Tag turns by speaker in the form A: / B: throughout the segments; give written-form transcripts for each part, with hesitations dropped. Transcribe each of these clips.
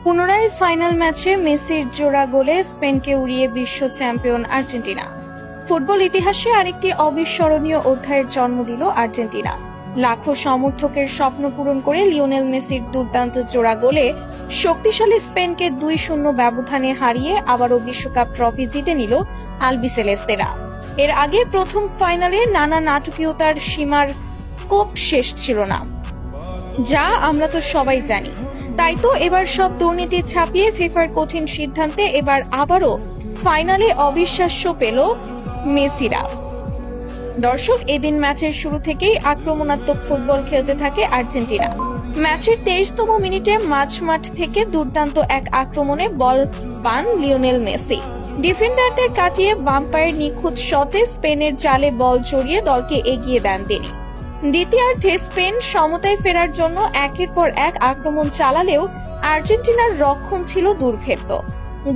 A: পুনরায় ফাইনাল ম্যাচে মেসির জোড়া গোলে স্পেনকে উড়িয়ে বিশ্ব চ্যাম্পিয়ন আর্জেন্টিনা। ফুটবল ইতিহাসে আরেকটি অবিস্মরণীয় অধ্যায়ের জন্ম দিল আর্জেন্টিনা। লাখো সমর্থকের স্বপ্ন পূরণ করে লিওনেল মেসির দুর্দান্ত জোড়া গোলে শক্তিশালী স্পেনকে 2-0 ব্যবধানে হারিয়ে আবারও বিশ্বকাপ ট্রফি জিতে নিল আলবিসেলেস্তেরা। এর আগে প্রথম ফাইনালে নানা নাটকীয়তার সীমার কোপ শেষ ছিল না, যা আমরা তো সবাই জানি। তাই তো এবার সব দুর্নীতি ছাপিয়ে ফিফার কঠিন সিদ্ধান্তে এবার আবারও ফাইনালে অবিশ্বাস্য পেল মেসিরা। দর্শক, এদিন ম্যাচের শুরু থেকেই আক্রমণাত্মক ফুটবল খেলতে থাকে আর্জেন্টিনা। ম্যাচের 23তম মিনিটে মাঝমাঠ থেকে দুর্দান্ত এক আক্রমণে বল পান লিওনেল মেসি। ডিফেন্ডারদের কাটিয়ে বাম পায়ের নিখুঁত শটে স্পেনের জালে বল জড়িয়ে দলকে এগিয়ে দেন তিনি। দ্বিতীয়ার্ধে স্পেন সমতায় ফেরার জন্য একের পর এক আক্রমণ চালালেও আর্জেন্টিনার রক্ষণ ছিল দুর্ভেদ্য।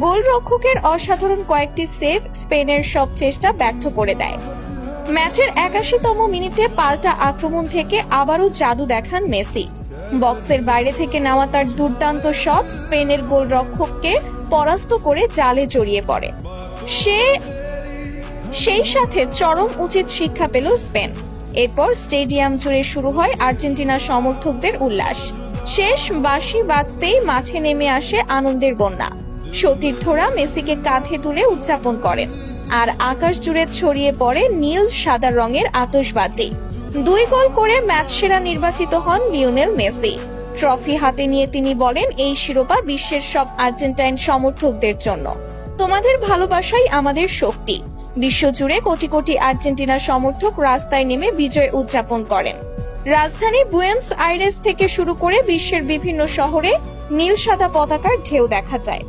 A: গোলরক্ষকের অসাধারণ কয়েকটি সেভ স্পেনের সব চেষ্টা ব্যর্থ করে দেয়। ম্যাচের 81তম মিনিটে পাল্টা আক্রমণ থেকে আবারও জাদু দেখান মেসি। বক্সের বাইরে থেকে নেওয়া তার দুর্দান্ত শট স্পেনের গোলরক্ষককে পরাস্ত করে জালে জড়িয়ে পড়ে। সেই সাথে চরম উচিত শিক্ষা পেল স্পেন। এরপর স্টেডিয়াম জুড়ে শুরু হয় আর্জেন্টিনা সমর্থকদের উল্লাস। শেষ বাঁশি বাজতেই মাঠে নেমে আসে আনন্দের বন্যা। সতীর্থরা মেসিকে কাঁধে তুলে উদযাপন করেন, আর আকাশ জুড়ে ছড়িয়ে পড়ে নীল সাদা রঙের আতশবাজি। 2 গোল করে ম্যাচ সেরা নির্বাচিত হন লিওনেল মেসি। ট্রফি হাতে নিয়ে তিনি বলেন, এই শিরোপা বিশ্বের সব আর্জেন্টাইন সমর্থকদের জন্য। তোমাদের ভালোবাসাই আমাদের শক্তি। বিশ্বজুড়ে কোটি কোটি আর্জেন্টিনা সমর্থক রাস্তায় নেমে বিজয় উদযাপন করেন। রাজধানী বুয়েন্স আইরেস থেকে শুরু করে বিশ্বের বিভিন্ন শহরে নীল সাদা পতাকার ঢেউ দেখা যায়।